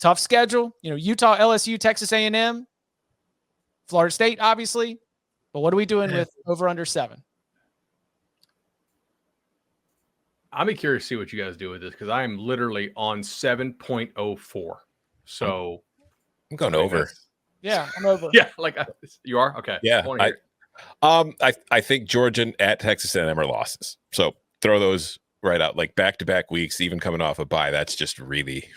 tough schedule. Utah, LSU, Texas A&M, Florida State, obviously. But what are we doing with over under 7? I'll be curious to see what you guys do with this because I'm literally on 7.04. So I'm going over. Yeah, I'm over. Yeah, you are? Okay. Yeah. I think Georgia at Texas A&M are losses. So throw those right out, like back-to-back weeks, even coming off a bye. That's just really,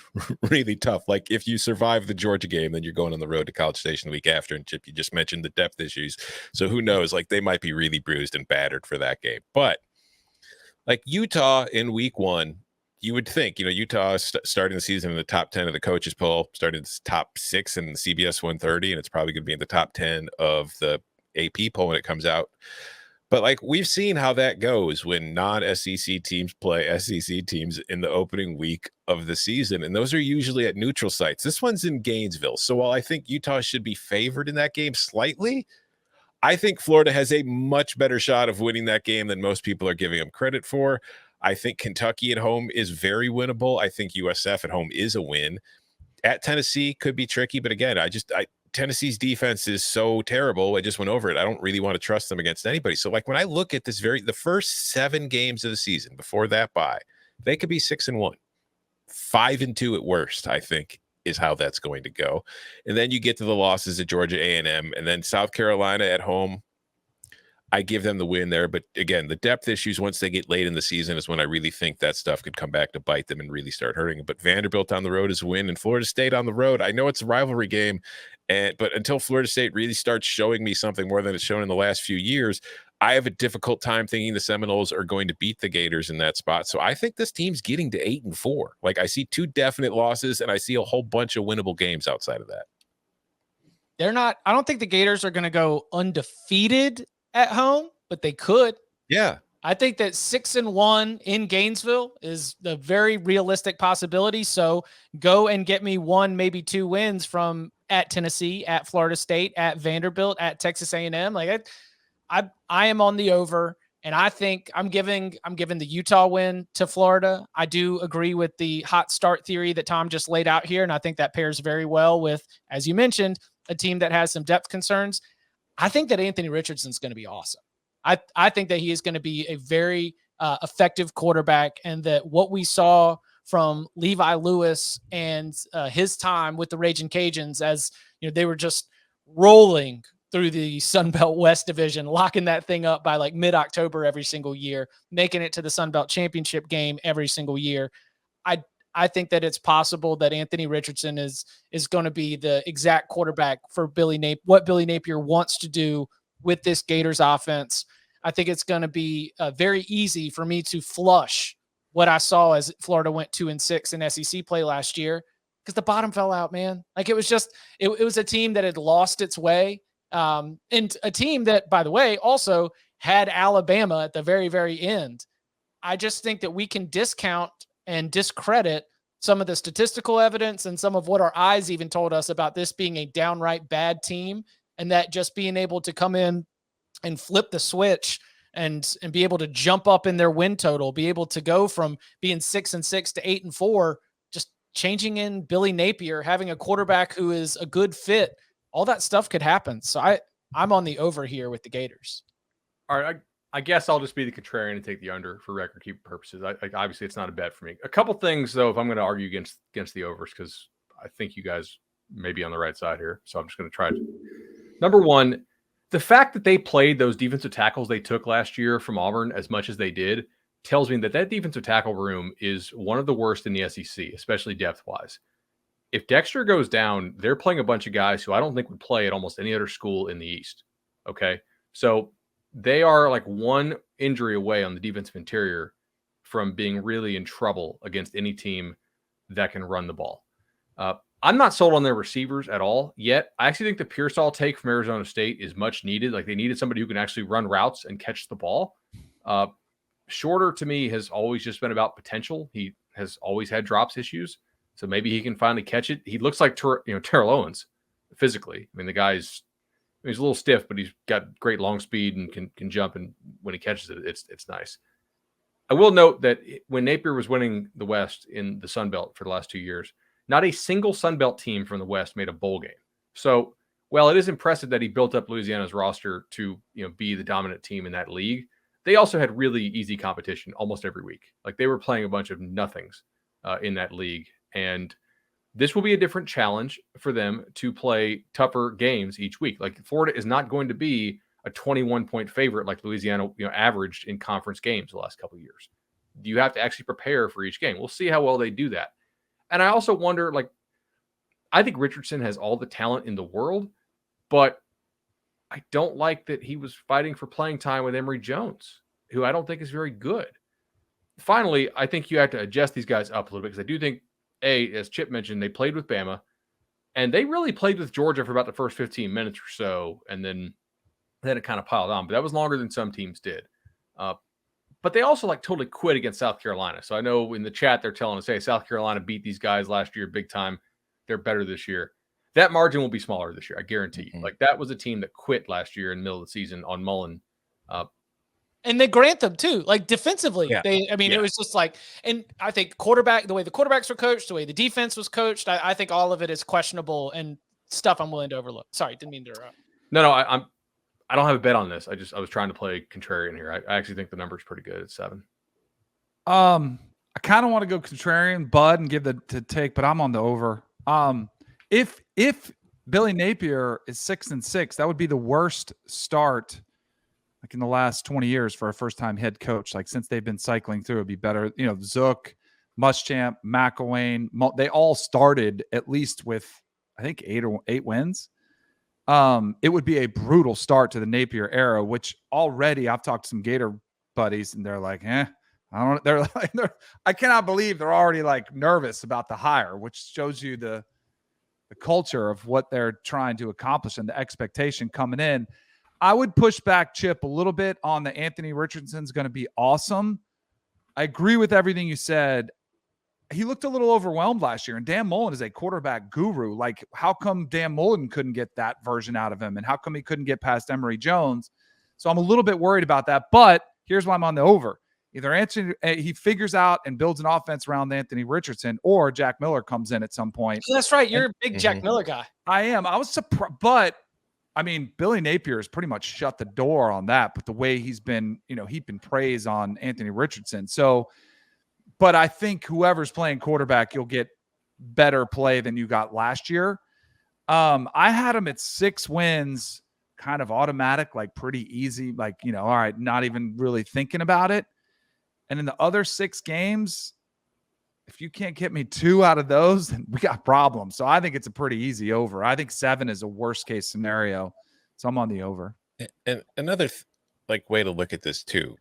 really tough. Like if you survive the Georgia game, then you're going on the road to College Station the week after. And Chip, you just mentioned the depth issues. So who knows? Like they might be really bruised and battered for that game. But like Utah in week 1, you would think, Utah starting the season in the top 10 of the coaches poll, started top 6 in the CBS 130, and it's probably going to be in the top 10 of the AP poll when it comes out. But like we've seen how that goes when non-SEC teams play SEC teams in the opening week of the season, and those are usually at neutral sites. This one's in Gainesville. So while I think Utah should be favored in that game slightly, I think Florida has a much better shot of winning that game than most people are giving them credit for. I think Kentucky at home is very winnable. I think USF at home is a win. At Tennessee could be tricky, but again, Tennessee's defense is so terrible. I just went over it. I don't really want to trust them against anybody. So like when I look at the first 7 games of the season before that bye, they could be 6-1, 5-2 at worst, I think, is how that's going to go. And then you get to the losses at Georgia A&M and then South Carolina at home. I give them the win there. But again, the depth issues, once they get late in the season, is when I really think that stuff could come back to bite them and really start hurting them. But Vanderbilt on the road is a win, and Florida State on the road, I know it's a rivalry game, but until Florida State really starts showing me something more than it's shown in the last few years, I have a difficult time thinking the Seminoles are going to beat the Gators in that spot. So I think this team's getting to 8-4. Like I see 2 definite losses, and I see a whole bunch of winnable games outside of that. I don't think the Gators are going to go undefeated at home, but they could. Yeah. I think that 6-1 in Gainesville is the very realistic possibility. So go and get me 1, maybe 2 wins from at Tennessee, at Florida State, at Vanderbilt, at Texas A&M. Like I am on the over, and I think I'm giving the Utah win to Florida. I do agree with the hot start theory that Tom just laid out here, and I think that pairs very well with, as you mentioned, a team that has some depth concerns. I think that Anthony Richardson's going to be awesome. I think that he is going to be a very effective quarterback, and that what we saw from Levi Lewis and his time with the Ragin' Cajuns, as they were just rolling through the Sun Belt West Division, locking that thing up by like mid-October every single year, making it to the Sun Belt Championship game every single year. I think that it's possible that Anthony Richardson is going to be the exact quarterback for what Billy Napier wants to do with this Gators offense. I think it's going to be very easy for me to flush what I saw as Florida went 2-6 in SEC play last year, because the bottom fell out, man. Like it was a team that had lost its way. And a team that, by the way, also had Alabama at the very, very end. I just think that we can discount and discredit some of the statistical evidence and some of what our eyes even told us about this being a downright bad team, and that just being able to come in and flip the switch and be able to jump up in their win total, be able to go from being 6-6 to 8-4, just changing in Billy Napier, having a quarterback who is a good fit, all that stuff could happen. So I'm on the over here with the Gators. All right. I guess I'll just be the contrarian and take the under for record keeping purposes. Obviously, it's not a bet for me. A couple things, though, if I'm going to argue against the overs, because I think you guys may be on the right side here. So I'm just going to try to. Number one, the fact that they played those defensive tackles they took last year from Auburn as much as they did tells me that defensive tackle room is one of the worst in the SEC, especially depth-wise. If Dexter goes down, they're playing a bunch of guys who I don't think would play at almost any other school in the East. Okay? So they are like one injury away on the defensive interior from being really in trouble against any team that can run the ball. I'm not sold on their receivers at all yet. I actually think the Pearsall take from Arizona State is much needed. Like they needed somebody who can actually run routes and catch the ball. Shorter to me has always just been about potential. He has always had drops issues. So maybe he can finally catch it. He looks like Terrell Owens physically. I mean, the guy's a little stiff, but he's got great long speed and can jump. And when he catches it, it's nice. I will note that when Napier was winning the West in the Sun Belt for the last 2 years, not a single Sun Belt team from the West made a bowl game. So, while it is impressive that he built up Louisiana's roster to, be the dominant team in that league, they also had really easy competition almost every week. Like, they were playing a bunch of nothings in that league. And this will be a different challenge for them to play tougher games each week. Like, Florida is not going to be a 21-point favorite like Louisiana, averaged in conference games the last couple of years. You have to actually prepare for each game. We'll see how well they do that. And I also wonder, I think Richardson has all the talent in the world, but I don't like that he was fighting for playing time with Emory Jones, who I don't think is very good. Finally, I think you have to adjust these guys up a little bit, because I do think, as Chip mentioned, they played with Bama, and they really played with Georgia for about the first 15 minutes or so, and then it kind of piled on. But that was longer than some teams did. But they also totally quit against South Carolina. So I know in the chat they're telling us, hey, South Carolina beat these guys last year big time. They're better this year. That margin will be smaller this year, I guarantee you. That was a team that quit last year in the middle of the season on Mullen. And they grant them too, defensively. Yeah. It was just and I think the way the quarterbacks were coached, the way the defense was coached, I think all of it is questionable and stuff I'm willing to overlook. Sorry, didn't mean to interrupt. No, I don't have a bet on this. I was trying to play contrarian here. I actually think the number is pretty good at 7. I kind of want to go contrarian, Bud, and give the take, but I'm on the over. If Billy Napier is 6-6, that would be the worst start in the last 20 years for a first-time head coach. Since they've been cycling through, it'd be better. Zook, Muschamp, McElwain, they all started at least with, I think, 8 wins. It would be a brutal start to the Napier era, which already I've talked to some Gator buddies, and they're like, I don't. I cannot believe they're already nervous about the hire, which shows you the culture of what they're trying to accomplish and the expectation coming in. I would push back, Chip, a little bit on the Anthony Richardson's going to be awesome. I agree with everything you said. He looked a little overwhelmed last year, and Dan Mullen is a quarterback guru. How come Dan Mullen couldn't get that version out of him, and how come he couldn't get past Emory Jones? So I'm a little bit worried about that, but here's why I'm on the over. Either he figures out and builds an offense around Anthony Richardson, or Jack Miller comes in at some point. That's right. You're a big Jack Miller guy. I am. I was surprised, but Billy Napier has pretty much shut the door on that, but the way he's been, heaping praise on Anthony Richardson. So, but I think whoever's playing quarterback, you'll get better play than you got last year. I had him at 6 wins, kind of automatic, pretty easy, all right, not even really thinking about it. And in the other 6 games, if you can't get me 2 out of those, then we got problems. So I think it's a pretty easy over. I think 7 is a worst case scenario. So I'm on the over. And another way to look at this too,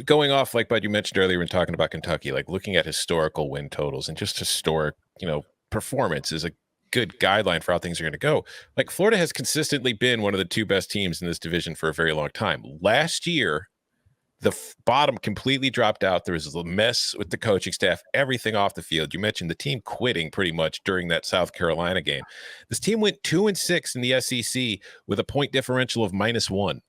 going off Bud, you mentioned earlier when talking about Kentucky, looking at historical win totals and just historic, performance is a good guideline for how things are going to go. Florida has consistently been one of the 2 best teams in this division for a very long time. Last year, the bottom completely dropped out. There was a mess with the coaching staff, everything off the field. You mentioned the team quitting pretty much during that South Carolina game. This team went 2-6 in the SEC with a point differential of -1.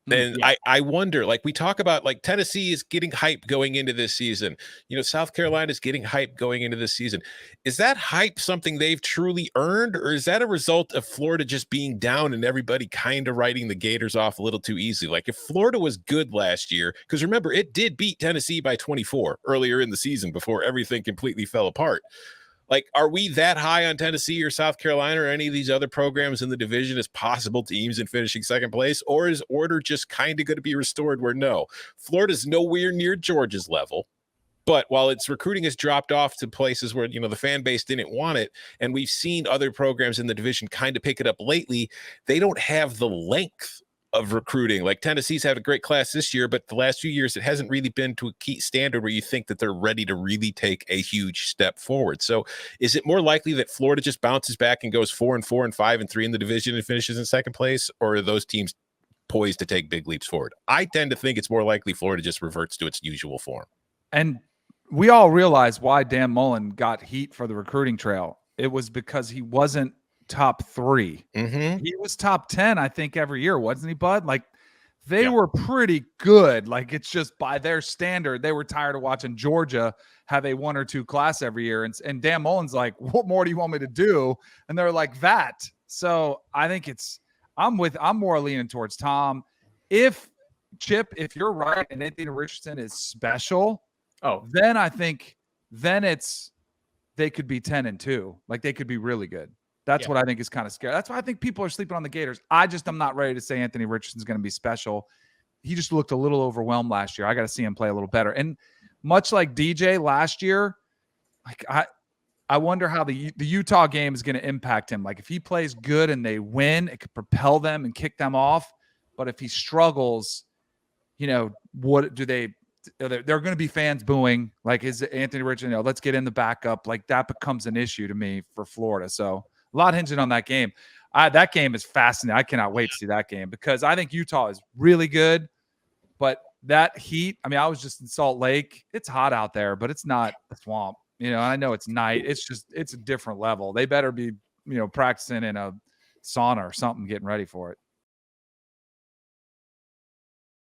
And yeah. I wonder, we talk about Tennessee is getting hype going into this season. South Carolina is getting hype going into this season. Is that hype something they've truly earned, or is that a result of Florida just being down and everybody kind of writing the Gators off a little too easily? If Florida was good last year, because remember, it did beat Tennessee by 24 earlier in the season before everything completely fell apart. Are we that high on Tennessee or South Carolina or any of these other programs in the division as possible teams in finishing second place? Or is order just kind of going to be restored where no? Florida's nowhere near Georgia's level. But while its recruiting has dropped off to places where, the fan base didn't want it, and we've seen other programs in the division kind of pick it up lately, they don't have the length of recruiting. Tennessee's had a great class this year, but the last few years it hasn't really been to a key standard where you think that they're ready to really take a huge step forward. So is it more likely that Florida just bounces back and goes 4-4 and 5-3 in the division and finishes in second place, or are those teams poised to take big leaps forward? I tend to think it's more likely Florida just reverts to its usual form. And we all realize why Dan Mullen got heat for the recruiting trail. It was because he wasn't top 3. Mm-hmm. He was top 10, I think, every year, wasn't he, Bud? they were pretty good. Like, it's just by their standard, they were tired of watching Georgia have a 1 or 2 class every year. And Dan Mullen's like, what more do you want me to do? And they're like that. So I think I'm more leaning towards Tom. If you're right and Anthony Richardson is special, then I think they could be 10-2. Like, they could be really good. That's what I think is kind of scary. That's why I think people are sleeping on the Gators. I'm not ready to say Anthony Richardson's going to be special. He just looked a little overwhelmed last year. I got to see him play a little better. And much like DJ last year, like I wonder how the Utah game is going to impact him. Like, if he plays good and they win, it could propel them and kick them off. But if he struggles, what do they? There are going to be fans booing. Like, is Anthony Richardson? Let's get in the backup. Like, that becomes an issue to me for Florida. So a lot hinging on that game. That game is fascinating. I cannot wait to see that game because I think Utah is really good. But that heat, I was just in Salt Lake. It's hot out there, but it's not a swamp. I know it's night. It's a different level. They better be, practicing in a sauna or something, getting ready for it.